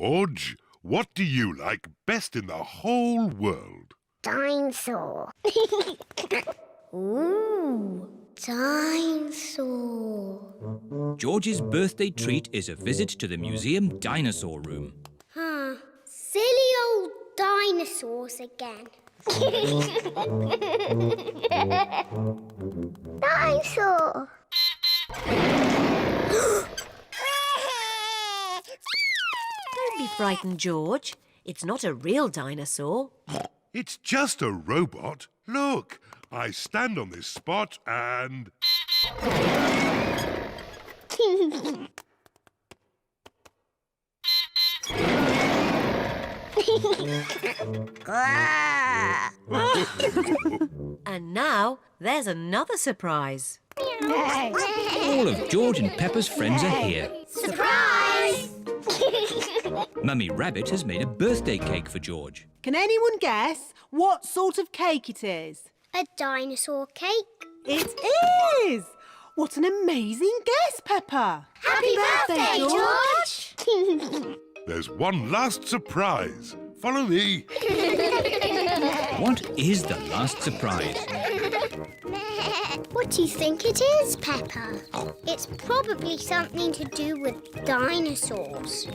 George, what do you like best in the whole world? Dinosaur. Ooh, dinosaur. George's birthday treat is a visit to the museum dinosaur room. Silly old dinosaurs again. Dinosaur. Don't be frightened, George. It's not a real dinosaur. It's just a robot. Look, I stand on this spot and... And now there's another surprise. All of George and Peppa's friends are here. Surprise! Mummy Rabbit has made a birthday cake for George. Can anyone guess what sort of cake it is? A dinosaur cake. It is! What an amazing guess, Peppa! Happy birthday, George! There's one last surprise. Follow me. What is the last surprise? What do you think it is, Peppa? It's probably something to do with dinosaurs.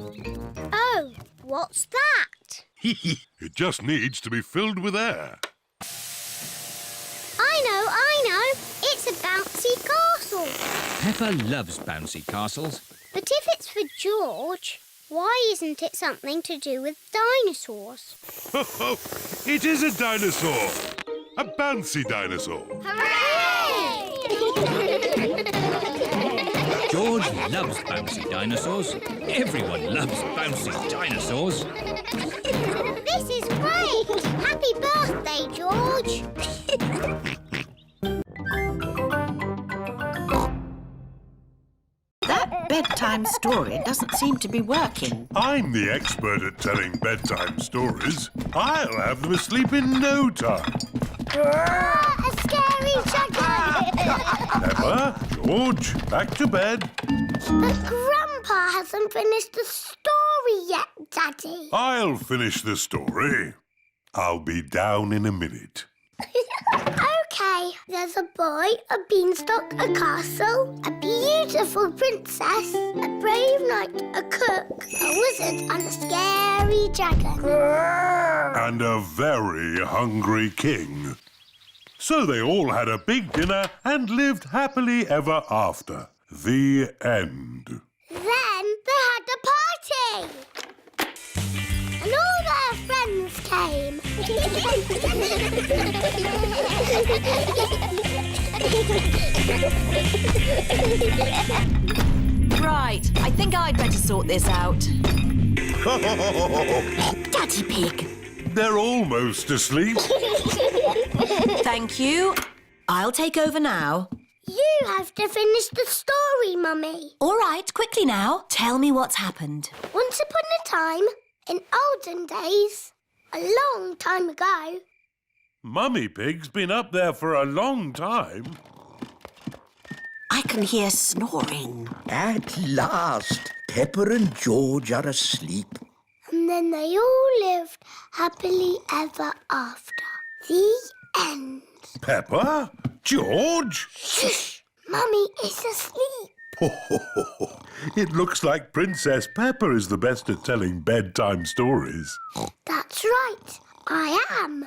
Oh, what's that? It just needs to be filled with air. I know. It's a bouncy castle. Peppa loves bouncy castles. But if it's for George, why isn't it something to do with dinosaurs? It is a dinosaur. A bouncy dinosaur. Hooray! George loves bouncy dinosaurs. Everyone loves bouncy dinosaurs. This is great! Happy birthday, George! That bedtime story doesn't seem to be working. I'm the expert at telling bedtime stories. I'll have them asleep in no time. A scary dragon! Peppa, George, back to bed. But Grandpa hasn't finished the story yet, Daddy. I'll finish the story. I'll be down in a minute. OK, there's a boy, a beanstalk, a castle, a beautiful princess, a brave knight, a cook, a wizard and a scary dragon. And a very hungry king. So they all had a big dinner and lived happily ever after. The end. Then they had a party. And all their friends came. Right, I think I'd better sort this out. Daddy Pig. They're almost asleep. Thank you. I'll take over now. You have to finish the story, Mummy. All right, quickly now. Tell me what's happened. Once upon a time, in olden days, a long time ago, Mummy Pig's been up there for a long time. I can hear snoring. At last, Peppa and George are asleep. and then they all lived happily ever after. The end. Peppa? George? Shush! Mummy is asleep. It looks like Princess Peppa is the best at telling bedtime stories. That's right. I am.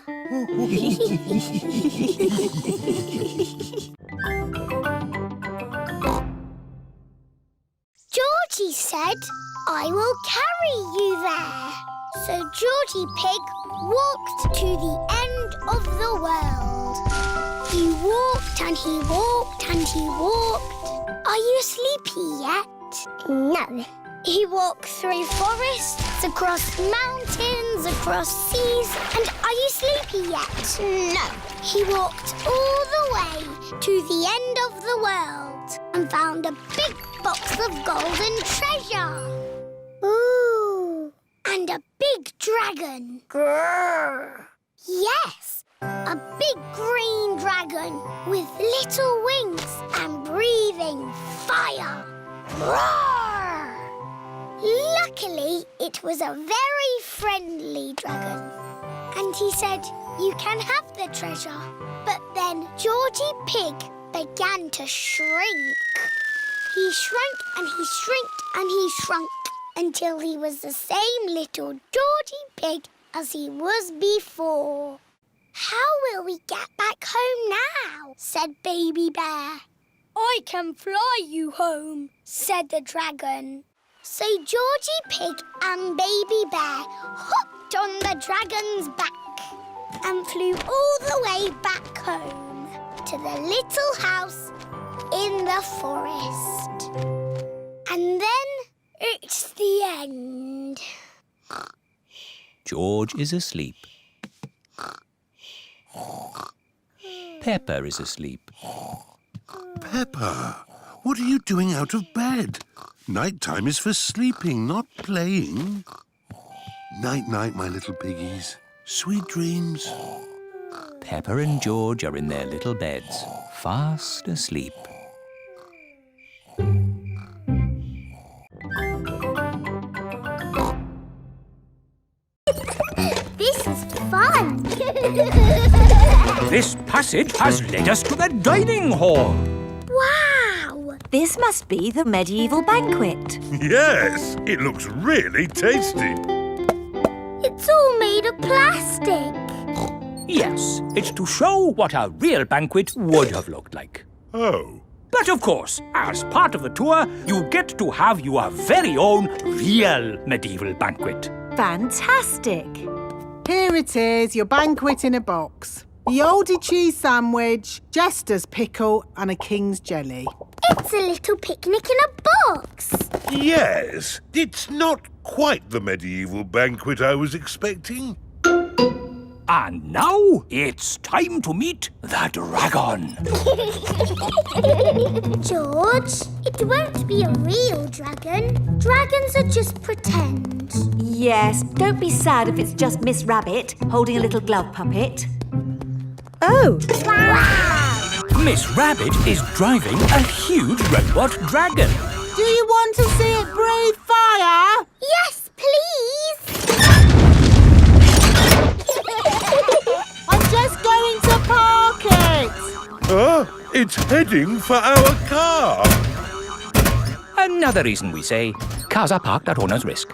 Georgie said, I will carry you there. So Georgie Pig walked to the end of the world. He walked and he walked and he walked. Are you sleepy yet? No. He walked through forests, across mountains, across seas. And are you sleepy yet? No. He walked all the way to the end of the world and found a big box of golden treasure. Ooh. And a big dragon. Grrr. Yes, a big green dragon with little wings and breathing fire. Roar! Look Luckily, it was a very friendly dragon. And he said, you can have the treasure. But then Georgie Pig began to shrink. He shrank and he shrinked and he shrunk until he was the same little Georgie Pig as he was before. How will we get back home now? Said Baby Bear. I can fly you home, said the dragon. So Georgie Pig and Baby Bear hopped on the dragon's back and flew all the way back home to the little house in the forest. And then it's the end. George is asleep. Peppa is asleep. Peppa, what are you doing out of bed? Night-time is for sleeping, not playing. Night-night, my little piggies. Sweet dreams. Peppa and George are in their little beds, fast asleep. This is fun. This passage has led us to the dining hall. Wow! This must be the medieval banquet. Yes, it looks really tasty. It's all made of plastic. Yes, it's to show what a real banquet would have looked like. Oh. But of course, as part of the tour, you get to have your very own real medieval banquet. Fantastic. Here it is, your banquet in a box. The oldie cheese sandwich, jester's pickle and a king's jelly. It's a little picnic in a box. Yes, it's not quite the medieval banquet I was expecting. And now it's time to meet the dragon. George, it won't be a real dragon. Dragons are just pretend. Yes, don't be sad if it's just Miss Rabbit holding a little glove puppet. Oh! Wow! Miss Rabbit is driving a huge robot dragon. Do you want to see it breathe fire? Yes, please. I'm just going to park it. It's heading for our car. Another reason we say cars are parked at owner's risk.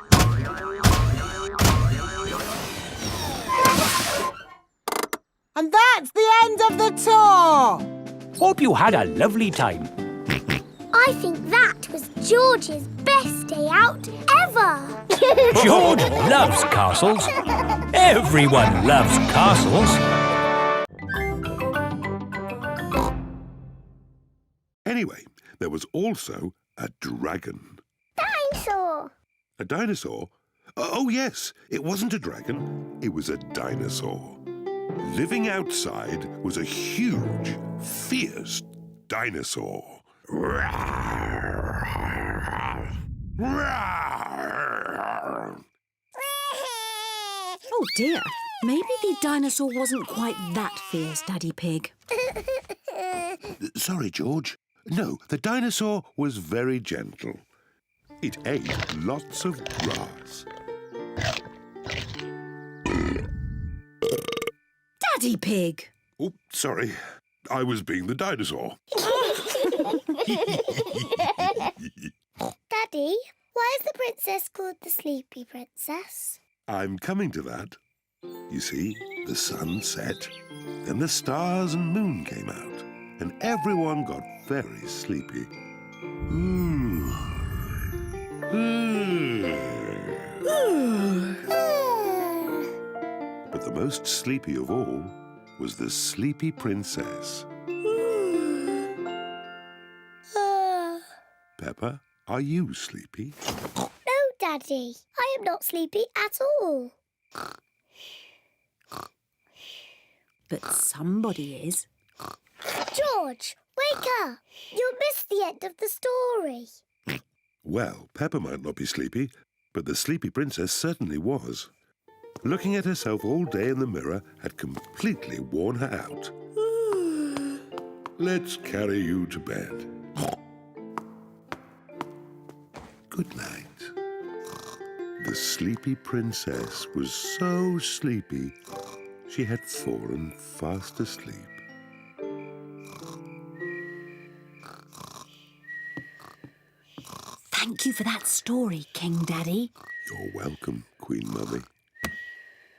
And that's the end of the tour. Hope you had a lovely time. I think that was George's best day out ever. George loves castles. Everyone loves castles. Anyway, there was also a dragon. Dinosaur. A dinosaur? Oh, yes, it wasn't a dragon. It was a dinosaur. Living outside was a huge, fierce dinosaur. Oh dear, maybe the dinosaur wasn't quite that fierce, Daddy Pig. Sorry, George. No, the dinosaur was very gentle. It ate lots of grass. Daddy Pig! Oh, sorry. I was being the dinosaur. Daddy, why is the princess called the Sleepy Princess? I'm coming to that. You see, the sun set, then the stars and moon came out, and everyone got very sleepy. But the most sleepy of all was the Sleepy Princess. Peppa, are you sleepy? No, Daddy. I am not sleepy at all. But somebody is. George, wake up. You'll miss the end of the story. Well, Peppa might not be sleepy, but the Sleepy Princess certainly was. Looking at herself all day in the mirror had completely worn her out. Let's carry you to bed. Good night. The sleepy princess was so sleepy, she had fallen fast asleep. Thank you for that story, King Daddy. You're welcome, Queen Mummy.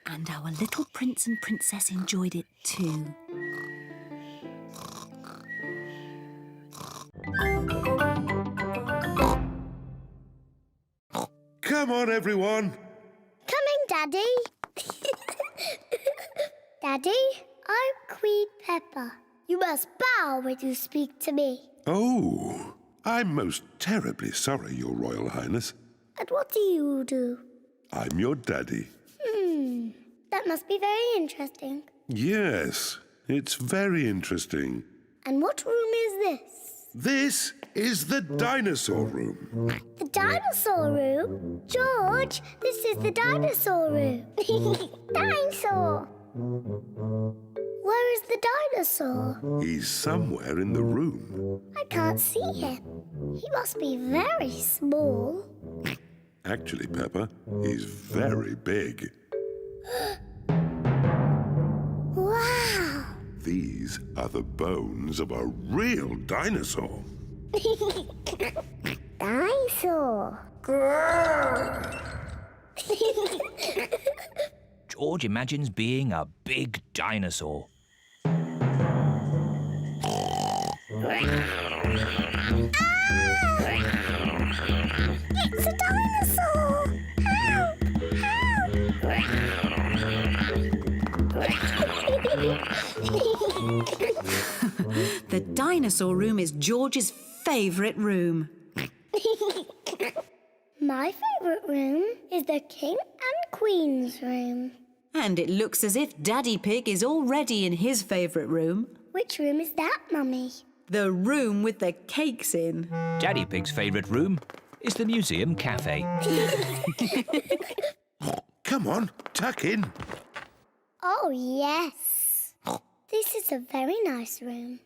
And our little prince and princess enjoyed it too. Come on, everyone. Coming, Daddy. Daddy, I'm Queen Peppa. You must bow when you speak to me. Oh, I'm most terribly sorry, Your Royal Highness. And what do you do? I'm your daddy. That must be very interesting. Yes, it's very interesting. And what room is this? This is the dinosaur room. The dinosaur room? George, this is the dinosaur room. Dinosaur! Where is the dinosaur? He's somewhere in the room. I can't see him. He must be very small. Actually, Peppa, he's very big. Wow! These are the bones of a real dinosaur. Dinosaur! George imagines being a big dinosaur. It's a dinosaur! The dinosaur room is George's favourite room. My favourite room is the King and Queen's room. And it looks as if Daddy Pig is already in his favourite room. Which room is that, Mummy? The room with the cakes in. Daddy Pig's favourite room is the museum cafe. Come on, tuck in. Oh, yes. This is a very nice room.